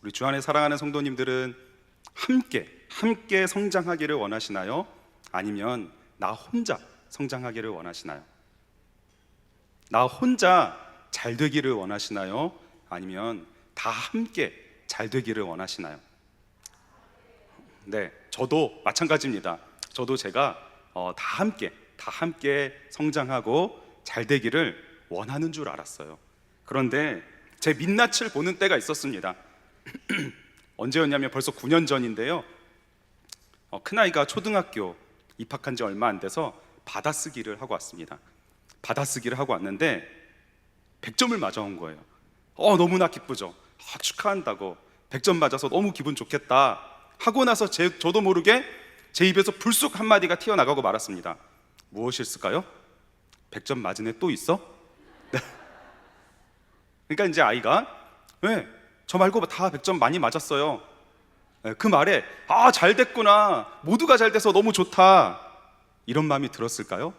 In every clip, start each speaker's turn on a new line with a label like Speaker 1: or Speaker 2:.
Speaker 1: 우리 주 안에 사랑하는 성도님들은 함께 성장하기를 원하시나요? 아니면 나 혼자 성장하기를 원하시나요? 나 혼자 잘 되기를 원하시나요? 아니면 다 함께 잘 되기를 원하시나요? 네, 저도 마찬가지입니다. 저도 제가 다 함께 성장하고 잘 되기를 원하는 줄 알았어요. 그런데 제 민낯을 보는 때가 있었습니다. 언제였냐면 벌써 9년 전인데요. 큰아이가 초등학교 입학한 지 얼마 안 돼서 받아쓰기를 하고 왔습니다. 받아쓰기를 하고 왔는데 100점을 맞아온 거예요. 너무나 기쁘죠. 축하한다고 100점 맞아서 너무 기분 좋겠다 하고 나서 저도 모르게 제 입에서 불쑥 한마디가 튀어나가고 말았습니다. 무엇일까요? 100점 맞은 애 또 있어? 네. 그러니까 이제 아이가 왜? 저 말고 다 100점 많이 맞았어요. 네, 그 말에 잘 됐구나, 모두가 잘 돼서 너무 좋다, 이런 마음이 들었을까요?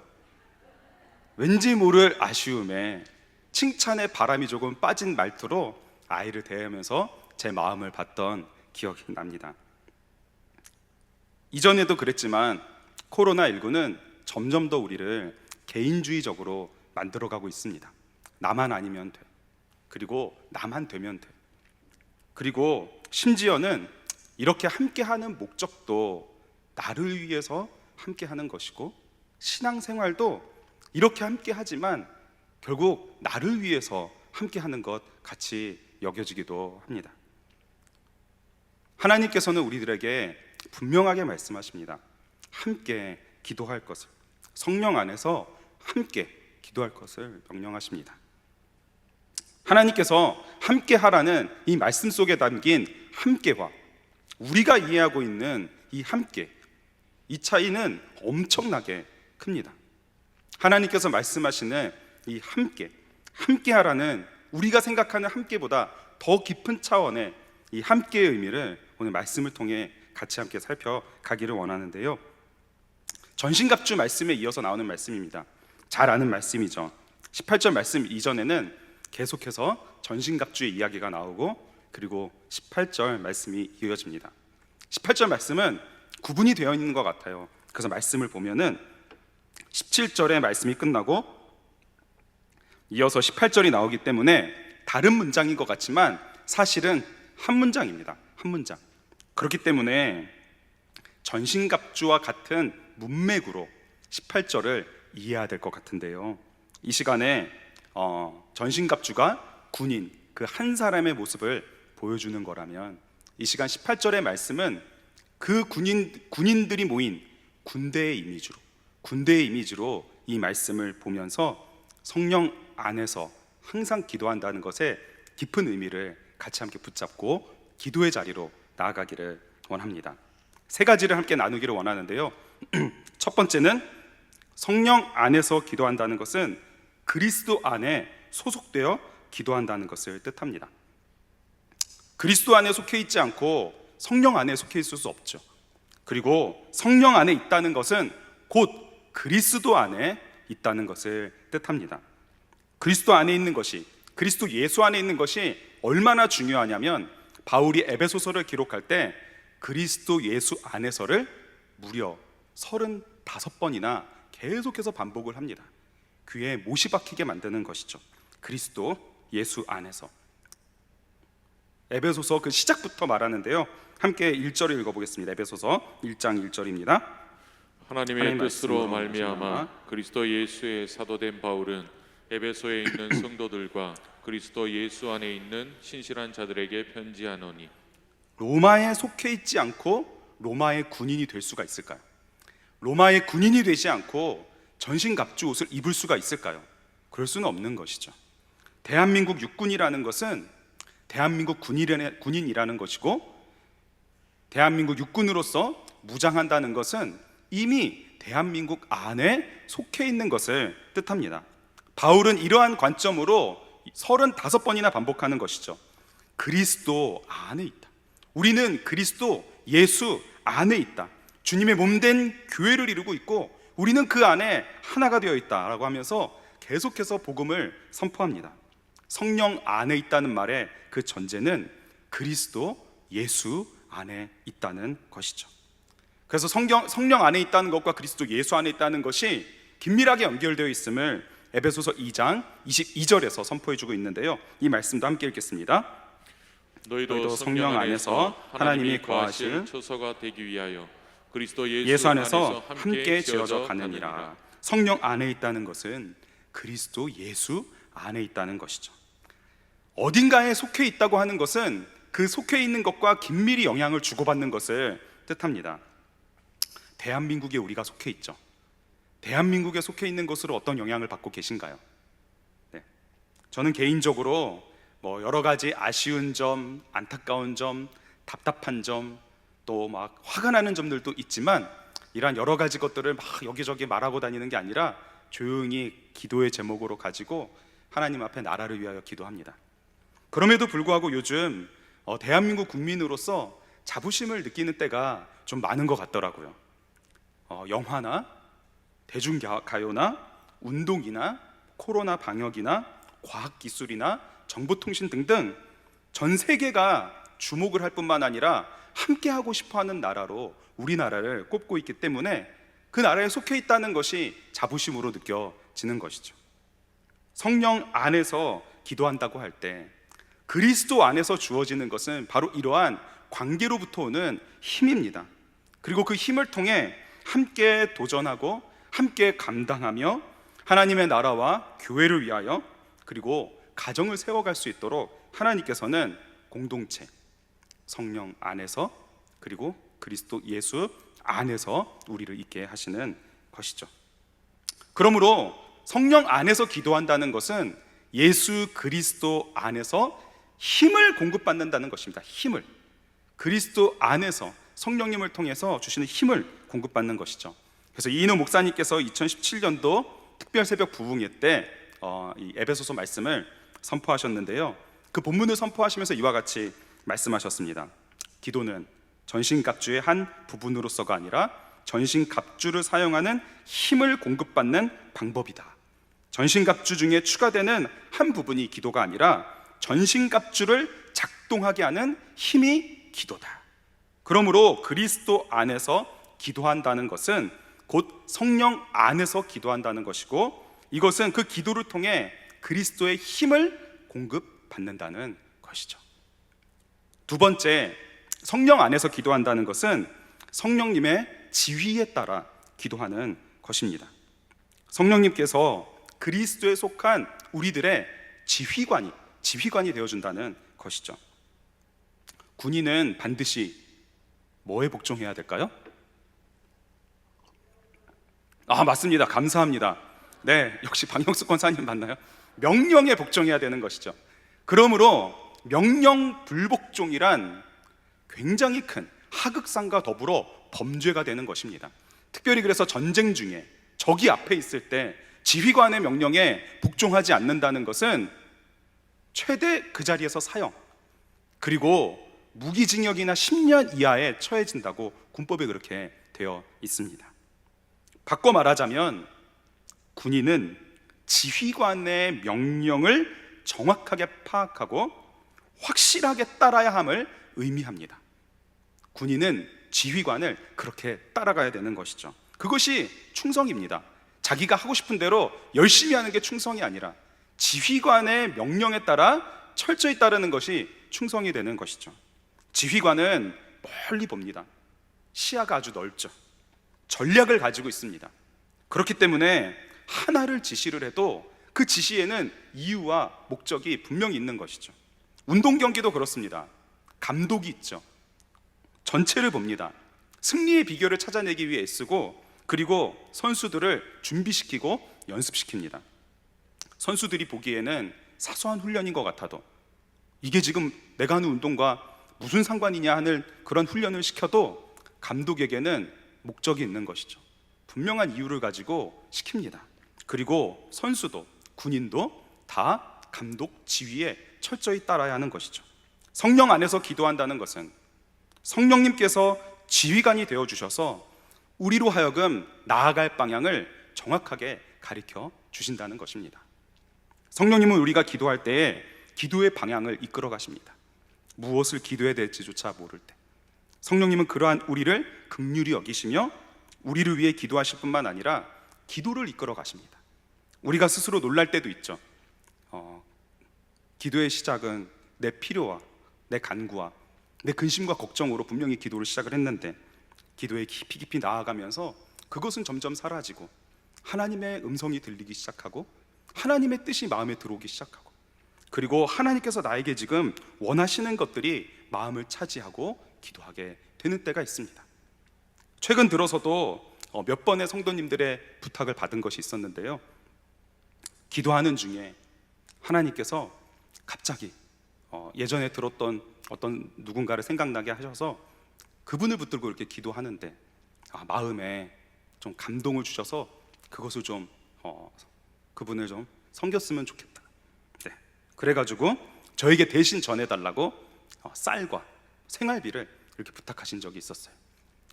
Speaker 1: 왠지 모를 아쉬움에 칭찬의 바람이 조금 빠진 말투로 아이를 대하면서 제 마음을 봤던 기억이 납니다. 이전에도 그랬지만 코로나19는 점점 더 우리를 개인주의적으로 만들어가고 있습니다. 나만 아니면 돼. 그리고 나만 되면 돼. 그리고 심지어는 이렇게 함께하는 목적도 나를 위해서 함께하는 것이고, 신앙생활도 이렇게 함께하지만 결국 나를 위해서 함께하는 것 같이 여겨지기도 합니다. 하나님께서는 우리들에게 분명하게 말씀하십니다. 함께 기도할 것을, 성령 안에서 함께 기도할 것을 명령하십니다. 하나님께서 함께 하라는 이 말씀 속에 담긴 함께와 우리가 이해하고 있는 이 함께, 이 차이는 엄청나게 큽니다. 하나님께서 말씀하시는 이 함께 하라는 우리가 생각하는 함께보다 더 깊은 차원의 이 함께의 의미를 오늘 말씀을 통해 같이 함께 살펴가기를 원하는데요. 전신갑주 말씀에 이어서 나오는 말씀입니다. 잘 아는 말씀이죠. 18절 말씀 이전에는 계속해서 전신갑주의 이야기가 나오고, 그리고 18절 말씀이 이어집니다. 18절 말씀은 구분이 되어 있는 것 같아요. 그래서 말씀을 보면은 17절의 말씀이 끝나고 이어서 18절이 나오기 때문에 다른 문장인 것 같지만 사실은 한 문장입니다. 한 문장. 그렇기 때문에 전신갑주와 같은 문맥으로 18절을 이해해야 될 것 같은데요. 이 시간에 전신갑주가 군인, 그 한 사람의 모습을 보여주는 거라면, 이 시간 18절의 말씀은 그 군인들이 모인 군대의 이미지로 이 말씀을 보면서 성령 안에서 항상 기도한다는 것에 깊은 의미를 같이 함께 붙잡고 기도의 자리로 나아가기를 원합니다. 세 가지를 함께 나누기를 원하는데요. 첫 번째는 성령 안에서 기도한다는 것은 그리스도 안에 소속되어 기도한다는 것을 뜻합니다. 그리스도 안에 속해 있지 않고 성령 안에 속해 있을 수 없죠. 그리고 성령 안에 있다는 것은 곧 그리스도 안에 있다는 것을 뜻합니다. 그리스도 안에 있는 것이, 그리스도 예수 안에 있는 것이 얼마나 중요하냐면, 바울이 에베소서를 기록할 때 그리스도 예수 안에서를 무려 35번이나 계속해서 반복을 합니다. 귀에 못이 박히게 만드는 것이죠. 그리스도 예수 안에서. 에베소서 그 시작부터 말하는데요. 함께 1절을 읽어보겠습니다. 에베소서 1장 1절입니다.
Speaker 2: 하나님의 뜻으로 말미암아 그리스도 예수의 사도된 바울은 에베소에 있는 성도들과 그리스도 예수 안에 있는 신실한 자들에게 편지하노니.
Speaker 1: 로마에 속해 있지 않고 로마의 군인이 될 수가 있을까요? 로마의 군인이 되지 않고 전신갑주 옷을 입을 수가 있을까요? 그럴 수는 없는 것이죠. 대한민국 육군이라는 것은 대한민국 군인이라는 것이고, 대한민국 육군으로서 무장한다는 것은 이미 대한민국 안에 속해 있는 것을 뜻합니다. 바울은 이러한 관점으로 35번이나 반복하는 것이죠. 그리스도 안에 있다. 우리는 그리스도 예수 안에 있다. 주님의 몸된 교회를 이루고 있고 우리는 그 안에 하나가 되어 있다라고 하면서 계속해서 복음을 선포합니다. 성령 안에 있다는 말의 그 전제는 그리스도 예수 안에 있다는 것이죠. 그래서 성령 안에 있다는 것과 그리스도 예수 안에 있다는 것이 긴밀하게 연결되어 있음을 에베소서 2장 22절에서 선포해주고 있는데요, 이 말씀도 함께 읽겠습니다.
Speaker 2: 너희도 성령 안에서 하나님이 거하실 처소가 되기 위하여 그리스도 예수
Speaker 1: 안에서 함께
Speaker 2: 지어져
Speaker 1: 지어져 가느니라. 성령 안에 있다는 것은 그리스도 예수 안에 있다는 것이죠. 어딘가에 속해 있다고 하는 것은 그 속해 있는 것과 긴밀히 영향을 주고받는 것을 뜻합니다. 대한민국에 우리가 속해 있죠. 대한민국에 속해 있는 것으로 어떤 영향을 받고 계신가요? 네. 저는 개인적으로 여러 가지 아쉬운 점, 안타까운 점, 답답한 점, 또 막 화가 나는 점들도 있지만 이러한 여러 가지 것들을 막 여기저기 말하고 다니는 게 아니라 조용히 기도의 제목으로 가지고 하나님 앞에 나라를 위하여 기도합니다. 그럼에도 불구하고 요즘 대한민국 국민으로서 자부심을 느끼는 때가 좀 많은 것 같더라고요. 영화나 대중가요나 운동이나 코로나 방역이나 과학기술이나 정보통신 등등 전 세계가 주목을 할 뿐만 아니라 함께 하고 싶어하는 나라로 우리나라를 꼽고 있기 때문에 그 나라에 속해 있다는 것이 자부심으로 느껴지는 것이죠. 성령 안에서 기도한다고 할 때 그리스도 안에서 주어지는 것은 바로 이러한 관계로부터 오는 힘입니다. 그리고 그 힘을 통해 함께 도전하고 함께 감당하며 하나님의 나라와 교회를 위하여 그리고 가정을 세워갈 수 있도록 하나님께서는 공동체, 성령 안에서 그리고 그리스도 예수 안에서 우리를 있게 하시는 것이죠. 그러므로 성령 안에서 기도한다는 것은 예수 그리스도 안에서 힘을 공급받는다는 것입니다. 힘을, 그리스도 안에서 성령님을 통해서 주시는 힘을 공급받는 것이죠. 그래서 이인호 목사님께서 2017년도 특별 새벽 부흥회 때 이 에베소서 말씀을 선포하셨는데요, 그 본문을 선포하시면서 이와 같이 말씀하셨습니다. 기도는 전신갑주의 한 부분으로서가 아니라 전신갑주를 사용하는 힘을 공급받는 방법이다. 전신갑주 중에 추가되는 한 부분이 기도가 아니라 전신갑주를 작동하게 하는 힘이 기도다. 그러므로 그리스도 안에서 기도한다는 것은 곧 성령 안에서 기도한다는 것이고, 이것은 그 기도를 통해 그리스도의 힘을 공급받는다는 것이죠. 두 번째, 성령 안에서 기도한다는 것은 성령님의 지휘에 따라 기도하는 것입니다. 성령님께서 그리스도에 속한 우리들의 지휘관이 되어준다는 것이죠. 군인은 반드시 뭐에 복종해야 될까요? 맞습니다. 감사합니다. 네, 역시 박영수 권사님 맞나요? 명령에 복종해야 되는 것이죠. 그러므로 명령 불복종이란 굉장히 큰 하극상과 더불어 범죄가 되는 것입니다. 특별히 그래서 전쟁 중에 적이 앞에 있을 때 지휘관의 명령에 복종하지 않는다는 것은 최대 그 자리에서 사형, 그리고 무기징역이나 10년 이하에 처해진다고 군법에 그렇게 되어 있습니다. 바꿔 말하자면 군인은 지휘관의 명령을 정확하게 파악하고 확실하게 따라야 함을 의미합니다. 군인은 지휘관을 그렇게 따라가야 되는 것이죠. 그것이 충성입니다. 자기가 하고 싶은 대로 열심히 하는 게 충성이 아니라 지휘관의 명령에 따라 철저히 따르는 것이 충성이 되는 것이죠. 지휘관은 멀리 봅니다. 시야가 아주 넓죠. 전략을 가지고 있습니다. 그렇기 때문에 하나를 지시를 해도 그 지시에는 이유와 목적이 분명히 있는 것이죠. 운동 경기도 그렇습니다. 감독이 있죠. 전체를 봅니다. 승리의 비결을 찾아내기 위해 애쓰고, 그리고 선수들을 준비시키고 연습시킵니다. 선수들이 보기에는 사소한 훈련인 것 같아도 이게 지금 내가 하는 운동과 무슨 상관이냐 하는 그런 훈련을 시켜도 감독에게는 목적이 있는 것이죠. 분명한 이유를 가지고 시킵니다. 그리고 선수도 군인도 다 감독 지휘에 철저히 따라야 하는 것이죠. 성령 안에서 기도한다는 것은 성령님께서 지휘관이 되어주셔서 우리로 하여금 나아갈 방향을 정확하게 가르쳐 주신다는 것입니다. 성령님은 우리가 기도할 때에 기도의 방향을 이끌어 가십니다. 무엇을 기도해야 될지조차 모를 때 성령님은 그러한 우리를 긍휼히 여기시며 우리를 위해 기도하실 뿐만 아니라 기도를 이끌어 가십니다. 우리가 스스로 놀랄 때도 있죠. 기도의 시작은 내 필요와 내 간구와 내 근심과 걱정으로 분명히 기도를 시작을 했는데 기도에 깊이 나아가면서 그것은 점점 사라지고 하나님의 음성이 들리기 시작하고 하나님의 뜻이 마음에 들어오기 시작하고 그리고 하나님께서 나에게 지금 원하시는 것들이 마음을 차지하고 기도하게 되는 때가 있습니다. 최근 들어서도 몇 번의 성도님들의 부탁을 받은 것이 있었는데요, 기도하는 중에 하나님께서 갑자기 예전에 들었던 어떤 누군가를 생각나게 하셔서 그분을 붙들고 이렇게 기도하는데 마음에 좀 감동을 주셔서 그것을 좀 그분을 좀 섬겼으면 좋겠다. 네. 그래가지고 저에게 대신 전해달라고 쌀과 생활비를 이렇게 부탁하신 적이 있었어요.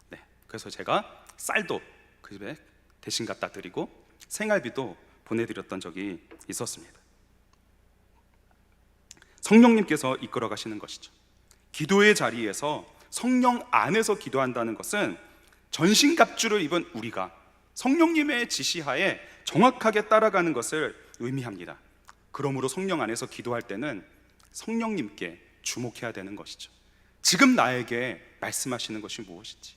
Speaker 1: 네. 그래서 제가 쌀도 그 집에 대신 갖다 드리고 생활비도 보내드렸던 적이 있었습니다. 성령님께서 이끌어 가시는 것이죠. 기도의 자리에서 성령 안에서 기도한다는 것은 전신갑주를 입은 우리가 성령님의 지시하에 정확하게 따라가는 것을 의미합니다. 그러므로 성령 안에서 기도할 때는 성령님께 주목해야 되는 것이죠. 지금 나에게 말씀하시는 것이 무엇인지,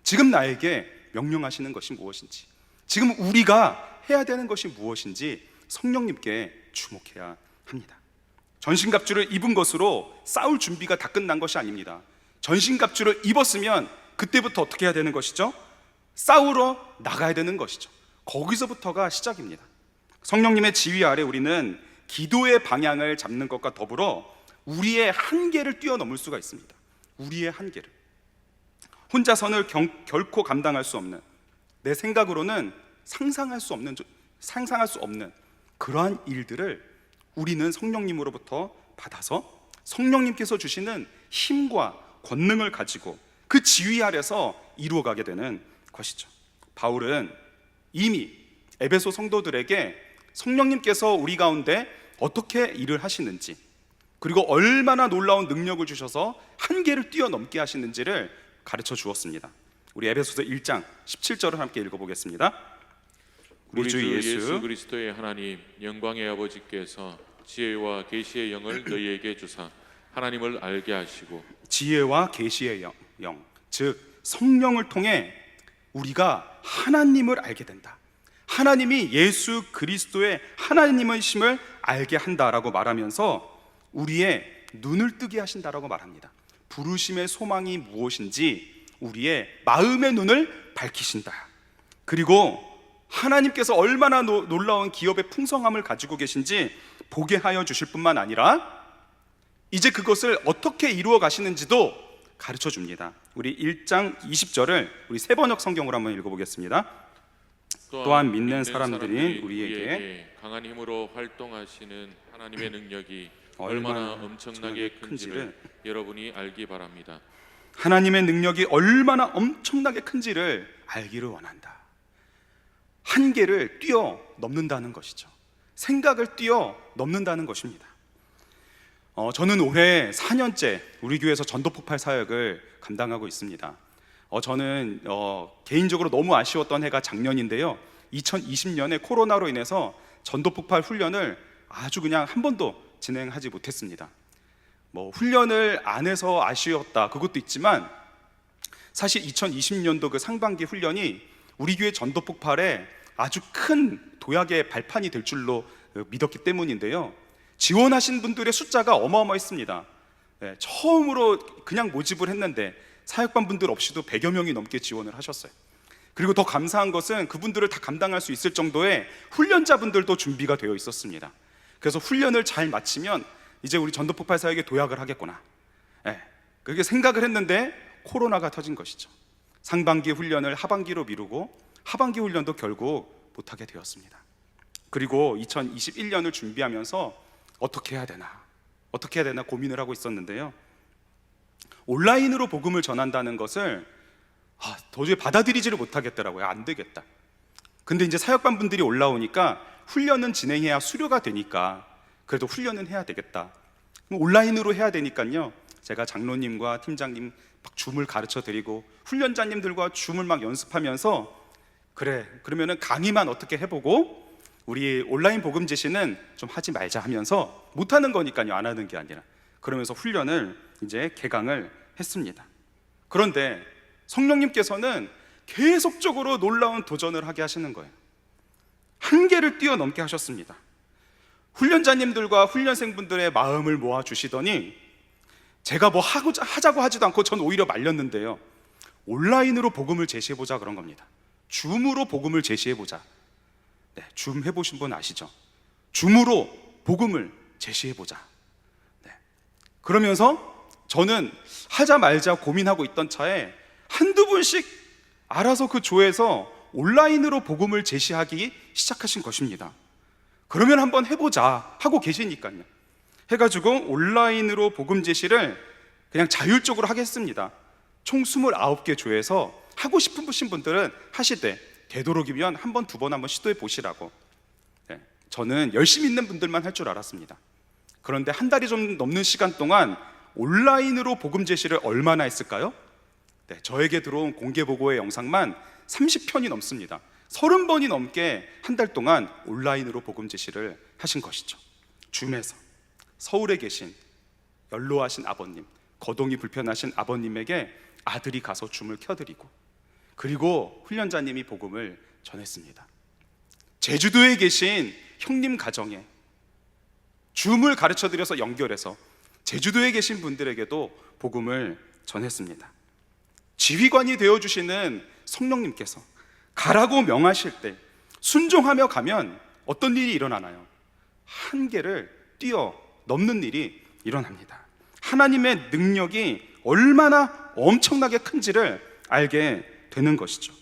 Speaker 1: 지금 나에게 명령하시는 것이 무엇인지, 지금 우리가 해야 되는 것이 무엇인지 성령님께 주목해야 합니다. 전신갑주를 입은 것으로 싸울 준비가 다 끝난 것이 아닙니다. 전신갑주를 입었으면 그때부터 어떻게 해야 되는 것이죠? 싸우러 나가야 되는 것이죠. 거기서부터가 시작입니다. 성령님의 지휘 아래 우리는 기도의 방향을 잡는 것과 더불어 우리의 한계를 뛰어넘을 수가 있습니다. 우리의 한계를 혼자서는 결코 감당할 수 없는, 내 생각으로는 상상할 수 없는 그러한 일들을 우리는 성령님으로부터 받아서 성령님께서 주시는 힘과 권능을 가지고 그 지휘 아래서 이루어가게 되는 것이죠. 바울은 이미 에베소 성도들에게 성령님께서 우리 가운데 어떻게 일을 하시는지, 그리고 얼마나 놀라운 능력을 주셔서 한계를 뛰어넘게 하시는지를 가르쳐 주었습니다. 우리 에베소서 1장 17절을 함께 읽어보겠습니다.
Speaker 2: 우리 주 예수 그리스도의 하나님 영광의 아버지께서 지혜와 계시의 영을 너희에게 주사 하나님을 알게 하시고,
Speaker 1: 지혜와 계시의 영, 즉 성령을 통해 우리가 하나님을 알게 된다. 하나님이 예수 그리스도의 하나님이심을 알게 한다라고 말하면서 우리의 눈을 뜨게 하신다라고 말합니다. 부르심의 소망이 무엇인지 우리의 마음의 눈을 밝히신다. 그리고 하나님께서 얼마나 놀라운 기업의 풍성함을 가지고 계신지 보게 하여 주실 뿐만 아니라 이제 그것을 어떻게 이루어 가시는지도 가르쳐 줍니다. 우리 1장 20절을 우리 세번역 성경으로 한번 읽어보겠습니다. 또한 믿는 사람들인 우리에게
Speaker 2: 강한 힘으로 활동하시는 하나님의 능력이 얼마나 엄청나게 큰지를 여러분이 알기 바랍니다.
Speaker 1: 하나님의 능력이 얼마나 엄청나게 큰지를 알기를 원한다. 한계를 뛰어넘는다는 것이죠. 생각을 뛰어넘는다는 것입니다. 저는 올해 4년째 우리 교회에서 전도폭발 사역을 감당하고 있습니다. 저는 개인적으로 너무 아쉬웠던 해가 작년인데요, 2020년에 코로나로 인해서 전도폭발 훈련을 아주 그냥 한 번도 진행하지 못했습니다. 훈련을 안 해서 아쉬웠다 그것도 있지만 사실 2020년도 그 상반기 훈련이 우리 교회 전도폭발에 아주 큰 도약의 발판이 될 줄로 믿었기 때문인데요, 지원하신 분들의 숫자가 어마어마했습니다. 처음으로 그냥 모집을 했는데 사역반 분들 없이도 100여 명이 넘게 지원을 하셨어요. 그리고 더 감사한 것은 그분들을 다 감당할 수 있을 정도의 훈련자분들도 준비가 되어 있었습니다. 그래서 훈련을 잘 마치면 이제 우리 전도폭발 사역에 도약을 하겠구나, 그렇게 생각을 했는데 코로나가 터진 것이죠. 상반기 훈련을 하반기로 미루고 하반기 훈련도 결국 못하게 되었습니다. 그리고 2021년을 준비하면서 어떻게 해야 되나 고민을 하고 있었는데요, 온라인으로 복음을 전한다는 것을 도저히 받아들이지를 못하겠더라고요. 안 되겠다. 근데 이제 사역반 분들이 올라오니까 훈련은 진행해야 수료가 되니까 그래도 훈련은 해야 되겠다. 온라인으로 해야 되니까요, 제가 장로님과 팀장님 막 줌을 가르쳐 드리고 훈련자님들과 줌을 막 연습하면서 그래, 그러면은 강의만 어떻게 해보고 우리 온라인 복음 제시는 좀 하지 말자 하면서 못하는 거니까요, 안 하는 게 아니라. 그러면서 훈련을 이제 개강을 했습니다. 그런데 성령님께서는 계속적으로 놀라운 도전을 하게 하시는 거예요. 한계를 뛰어넘게 하셨습니다. 훈련자님들과 훈련생분들의 마음을 모아주시더니 제가 뭐 하자고 하지도 않고 전 오히려 말렸는데요, 온라인으로 복음을 제시해보자 그런 겁니다. 줌으로 복음을 제시해보자. 네, 줌 해보신 분 아시죠? 줌으로 복음을 제시해보자. 네. 그러면서 저는 하자 말자 고민하고 있던 차에 한두 분씩 알아서 그 조에서 온라인으로 복음을 제시하기 시작하신 것입니다. 그러면 한번 해보자 하고 계시니까요. 해가지고 온라인으로 복음 제시를 그냥 자율적으로 하겠습니다. 총 29개 조에서 하고 싶으신 분들은 하시되 되도록이면 한 번, 두 번 한번 시도해 보시라고. 네, 저는 열심히 있는 분들만 할 줄 알았습니다. 그런데 한 달이 좀 넘는 시간 동안 온라인으로 복음 제시를 얼마나 했을까요? 네, 저에게 들어온 공개 보고의 영상만 30편이 넘습니다. 30번이 넘게 한 달 동안 온라인으로 복음 제시를 하신 것이죠. 줌에서 서울에 계신 연로하신 아버님, 거동이 불편하신 아버님에게 아들이 가서 줌을 켜드리고, 그리고 훈련자님이 복음을 전했습니다. 제주도에 계신 형님 가정에 줌을 가르쳐드려서 연결해서 제주도에 계신 분들에게도 복음을 전했습니다. 지휘관이 되어주시는 성령님께서 가라고 명하실 때 순종하며 가면 어떤 일이 일어나나요? 한계를 뛰어넘는 일이 일어납니다. 하나님의 능력이 얼마나 엄청나게 큰지를 알게 되는 것이죠.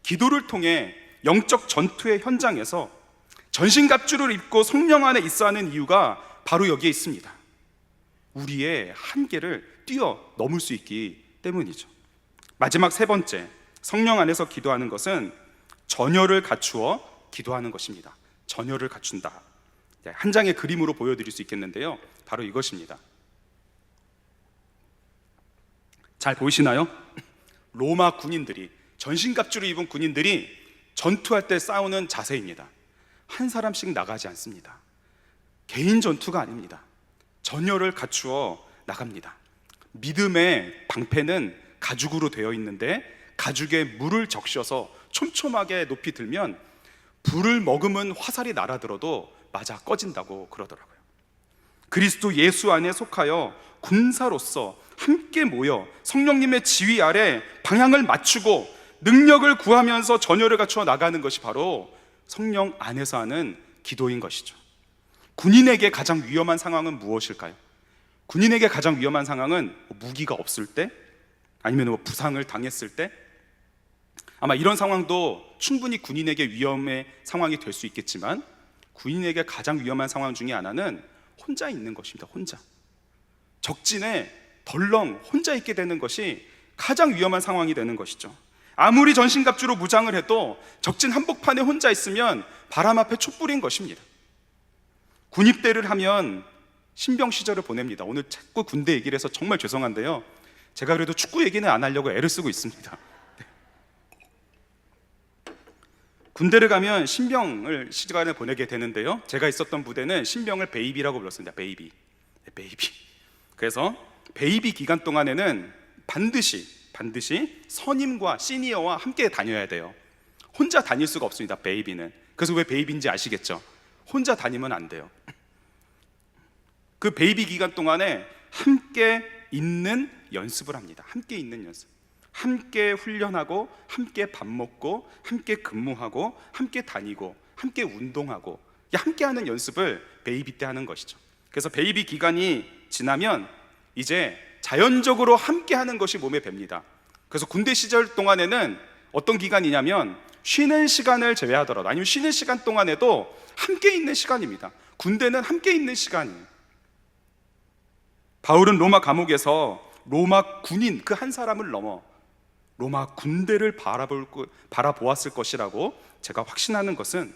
Speaker 1: 기도를 통해 영적 전투의 현장에서 전신갑주를 입고 성령 안에 있어야 하는 이유가 바로 여기에 있습니다. 우리의 한계를 뛰어넘을 수 있기 때문이죠. 마지막 세 번째, 성령 안에서 기도하는 것은 전열을 갖추어 기도하는 것입니다. 전열을 갖춘다. 한 장의 그림으로 보여드릴 수 있겠는데요, 바로 이것입니다. 잘 보이시나요? 로마 군인들이, 전신갑주를 입은 군인들이 전투할 때 싸우는 자세입니다. 한 사람씩 나가지 않습니다. 개인 전투가 아닙니다. 전열을 갖추어 나갑니다. 믿음의 방패는 가죽으로 되어 있는데 가죽에 물을 적셔서 촘촘하게 높이 들면 불을 머금은 화살이 날아들어도 맞아 꺼진다고 그러더라고요. 그리스도 예수 안에 속하여 군사로서 함께 모여 성령님의 지휘 아래 방향을 맞추고 능력을 구하면서 전열을 갖추어 나가는 것이 바로 성령 안에서 하는 기도인 것이죠. 군인에게 가장 위험한 상황은 무엇일까요? 군인에게 가장 위험한 상황은 무기가 없을 때, 아니면 부상을 당했을 때, 아마 이런 상황도 충분히 군인에게 위험의 상황이 될 수 있겠지만 군인에게 가장 위험한 상황 중에 하나는 혼자 있는 것입니다. 혼자 적진에 덜렁 혼자 있게 되는 것이 가장 위험한 상황이 되는 것이죠. 아무리 전신갑주로 무장을 해도 적진 한복판에 혼자 있으면 바람 앞에 촛불인 것입니다. 군입대를 하면 신병 시절을 보냅니다. 오늘 자꾸 군대 얘기를 해서 정말 죄송한데요, 제가 그래도 축구 얘기는 안 하려고 애를 쓰고 있습니다. 네. 군대를 가면 신병을 시간을 보내게 되는데요, 제가 있었던 부대는 신병을 베이비라고 불렀습니다. 베이비. 네, 베이비. 그래서 베이비 기간 동안에는 반드시 선임과 시니어와 함께 다녀야 돼요. 혼자 다닐 수가 없습니다. 베이비는. 그래서 왜 베이비인지 아시겠죠? 혼자 다니면 안 돼요. 그 베이비 기간 동안에 함께 있는 연습을 합니다. 함께 있는 연습. 함께 훈련하고, 함께 밥 먹고, 함께 근무하고, 함께 다니고, 함께 운동하고, 함께 하는 연습을 베이비 때 하는 것이죠. 그래서 베이비 기간이 지나면 이제 자연적으로 함께 하는 것이 몸에 뱄니다. 그래서 군대 시절 동안에는 어떤 기간이냐면 쉬는 시간을 제외하더라도, 아니면 쉬는 시간 동안에도 함께 있는 시간입니다. 군대는 함께 있는 시간이에요. 바울은 로마 감옥에서 로마 군인 그 한 사람을 넘어 로마 군대를 바라보았을 것이라고 제가 확신하는 것은,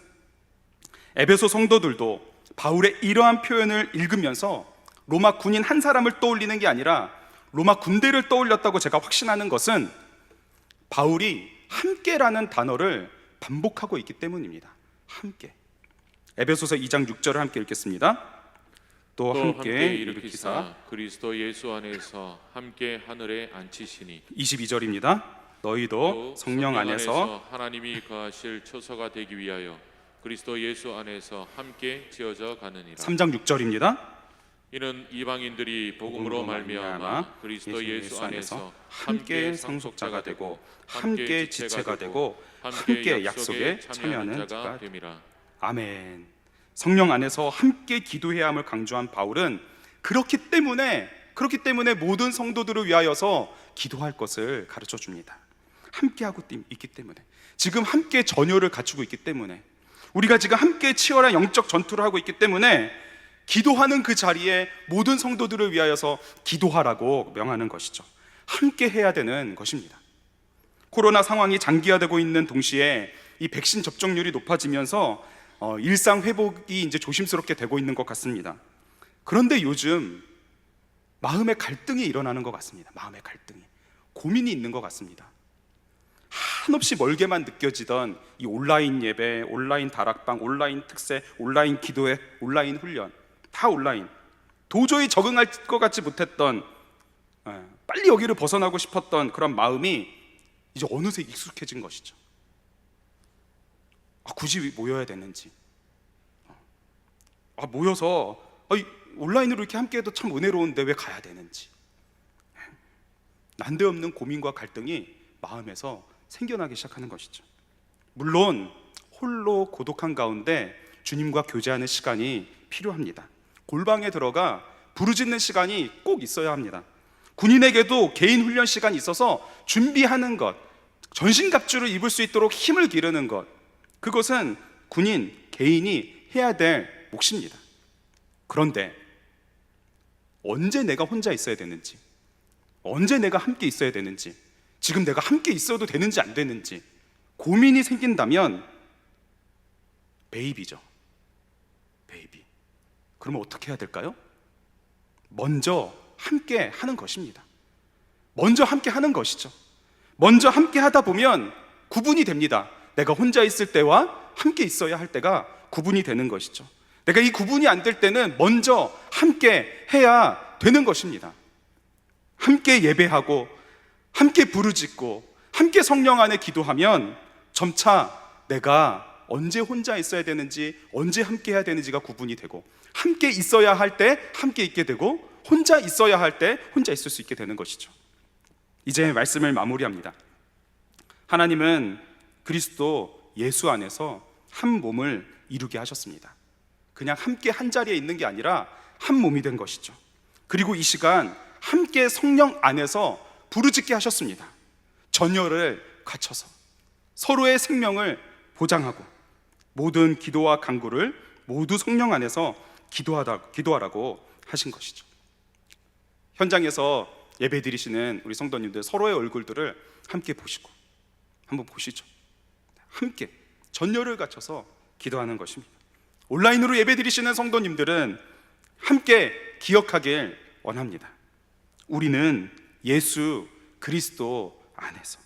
Speaker 1: 에베소 성도들도 바울의 이러한 표현을 읽으면서 로마 군인 한 사람을 떠올리는 게 아니라 로마 군대를 떠올렸다고 제가 확신하는 것은 바울이 함께라는 단어를 반복하고 있기 때문입니다. 함께. 에베소서 2장 6절을 함께 읽겠습니다. 또 함께 일으키사
Speaker 2: 그리스도 예수 안에서 함께 하늘에 앉히시니.
Speaker 1: 22절입니다. 너희도
Speaker 2: 또
Speaker 1: 성령 안에서
Speaker 2: 하나님이 거하실 처소가 되기 위하여 그리스도 예수 안에서 함께 지어져 가느니라.
Speaker 1: 3장 6절입니다.
Speaker 2: 이는 이방인들이 복음으로 말미암아 그리스도 예수 안에서 함께 상속자가 되고 함께 지체가 되고 함께 약속에 참여하는 자가 됨이라.
Speaker 1: 아멘. 성령 안에서 함께 기도해야 함을 강조한 바울은 그렇기 때문에 모든 성도들을 위하여서 기도할 것을 가르쳐 줍니다. 함께하고 있기 때문에, 지금 함께 전열을 갖추고 있기 때문에, 우리가 지금 함께 치열한 영적 전투를 하고 있기 때문에 기도하는 그 자리에 모든 성도들을 위하여서 기도하라고 명하는 것이죠. 함께 해야 되는 것입니다. 코로나 상황이 장기화되고 있는 동시에 이 백신 접종률이 높아지면서 일상 회복이 이제 조심스럽게 되고 있는 것 같습니다. 그런데 요즘 마음의 갈등이 일어나는 것 같습니다. 마음의 갈등이, 고민이 있는 것 같습니다. 한없이 멀게만 느껴지던 이 온라인 예배, 온라인 다락방, 온라인 특세, 온라인 기도회, 온라인 훈련, 다 온라인, 도저히 적응할 것 같지 못했던, 빨리 여기를 벗어나고 싶었던 그런 마음이 이제 어느새 익숙해진 것이죠. 굳이 모여야 되는지, 모여서 온라인으로 이렇게 함께해도 참 은혜로운데 왜 가야 되는지, 난데없는 고민과 갈등이 마음에서 생겨나기 시작하는 것이죠. 물론 홀로 고독한 가운데 주님과 교제하는 시간이 필요합니다. 골방에 들어가 부르짖는 시간이 꼭 있어야 합니다. 군인에게도 개인 훈련 시간이 있어서 준비하는 것, 전신갑주를 입을 수 있도록 힘을 기르는 것, 그것은 군인 개인이 해야 될 몫입니다. 그런데 언제 내가 혼자 있어야 되는지, 언제 내가 함께 있어야 되는지, 지금 내가 함께 있어도 되는지 안 되는지 고민이 생긴다면 베이비죠. 베이비. 그러면 어떻게 해야 될까요? 먼저 함께 하는 것입니다. 먼저 함께 하는 것이죠. 먼저 함께 하다 보면 구분이 됩니다. 내가 혼자 있을 때와 함께 있어야 할 때가 구분이 되는 것이죠. 내가 이 구분이 안 될 때는 먼저 함께 해야 되는 것입니다. 함께 예배하고 함께 부르짖고 함께 성령 안에 기도하면 점차 내가 언제 혼자 있어야 되는지, 언제 함께 해야 되는지가 구분이 되고, 함께 있어야 할 때 함께 있게 되고, 혼자 있어야 할 때 혼자 있을 수 있게 되는 것이죠. 이제 말씀을 마무리합니다. 하나님은 그리스도 예수 안에서 한 몸을 이루게 하셨습니다. 그냥 함께 한 자리에 있는 게 아니라 한 몸이 된 것이죠. 그리고 이 시간 함께 성령 안에서 부르짖게 하셨습니다. 전열을 갖춰서 서로의 생명을 보장하고 모든 기도와 간구를 모두 성령 안에서 기도하라고 하신 것이죠. 현장에서 예배 드리시는 우리 성도님들, 서로의 얼굴들을 함께 보시고 한번 보시죠. 함께 전열을 갖춰서 기도하는 것입니다. 온라인으로 예배 드리시는 성도님들은 함께 기억하길 원합니다. 우리는 예수 그리스도 안에서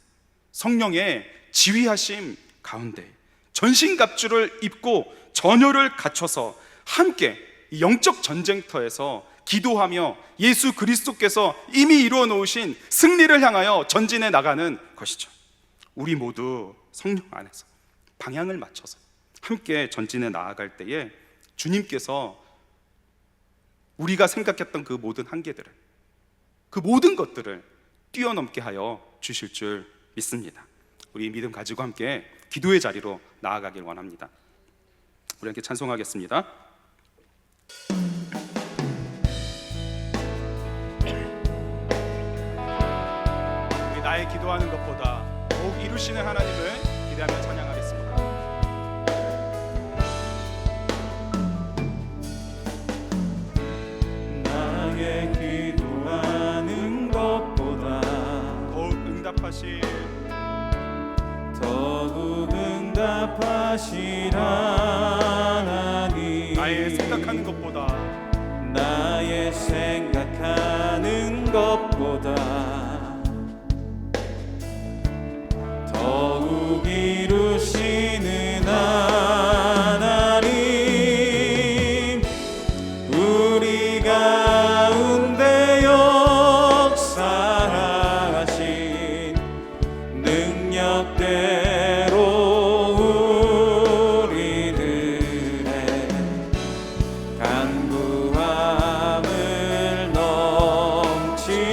Speaker 1: 성령의 지휘하심 가운데 전신갑주를 입고 전열을 갖춰서 함께 이 영적 전쟁터에서 기도하며 예수 그리스도께서 이미 이루어 놓으신 승리를 향하여 전진해 나가는 것이죠. 우리 모두 성령 안에서 방향을 맞춰서 함께 전진해 나아갈 때에 주님께서 우리가 생각했던 그 모든 한계들을, 그 모든 것들을 뛰어넘게 하여 주실 줄 믿습니다. 우리 믿음 가지고 함께 기도의 자리로 나아가길 원합니다. 우리 함께 찬송하겠습니다. 나의 기도하는 것보다 더욱 이루시는 하나님을 기대하며 찬양하겠습니다.
Speaker 3: 나의 기도하는 것보다
Speaker 1: 더욱 응답하실
Speaker 3: 하나님,
Speaker 1: 나의 생각하는 것보다
Speaker 3: 나의 생각하는 것보다 우리 가운데 역사하신 능력대로 우리들의 간구함을 넘치도록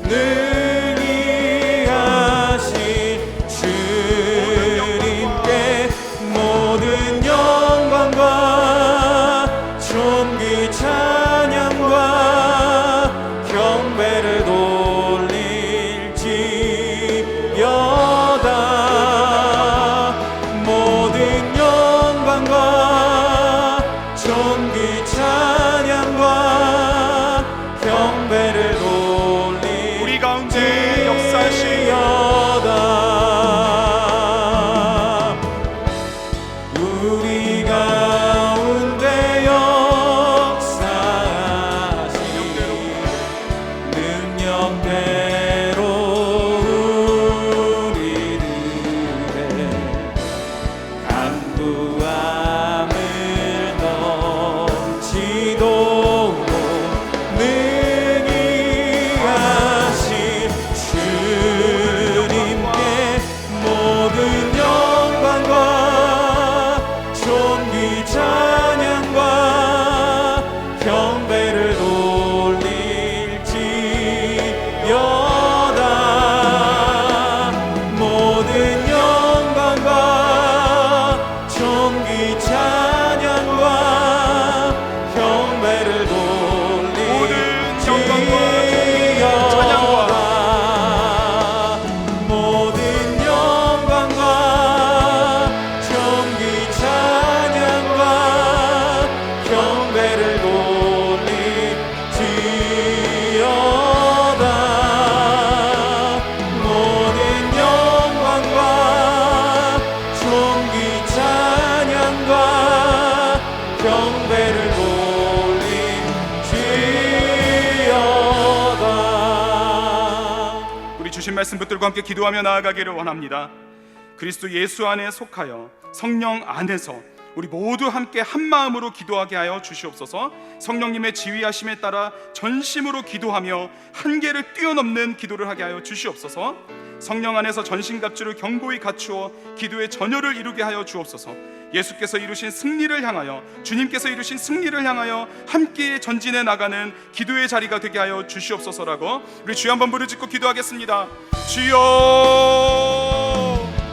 Speaker 3: 능히 하신 주님께 모든 영광과 존귀 찬양과 경배를 돌릴지어다. 모든 영광과 존귀 찬양과 경배를 돌릴지어다.
Speaker 1: 우리 가운데 역사하신
Speaker 3: 우리 가운데 역사하신 능력대로 우리들의 간구함을 넘치도록 능히 하신 주님께 모든 영광과 존귀 찬양과 경배를 돌릴지어다. 모든 영광과 존귀 찬양과 경배를 돌릴지어다. 모든 영광과 존귀 찬양과 경배를 돌릴지어다. 모든 영광과 존귀 찬양과 경배를 돌릴지어다.
Speaker 1: 우리 주신 말씀 붙들고 함께 기도하며 나아가기를 원합니다. 그리스도 예수 안에 속하여 성령 안에서 우리 모두 함께 한 마음으로 기도하게 하여 주시옵소서. 성령님의 지휘하심에 따라 전심으로 기도하며 한계를 뛰어넘는 기도를 하게 하여 주시옵소서. 성령 안에서 전신갑주를 견고히 갖추어 기도의 전열을 이루게 하여 주옵소서. 예수께서 이루신 승리를 향하여, 주님께서 이루신 승리를 향하여 함께 전진해 나가는 기도의 자리가 되게 하여 주시옵소서라고 우리 주여 한번 부르짖고 기도하겠습니다. 주여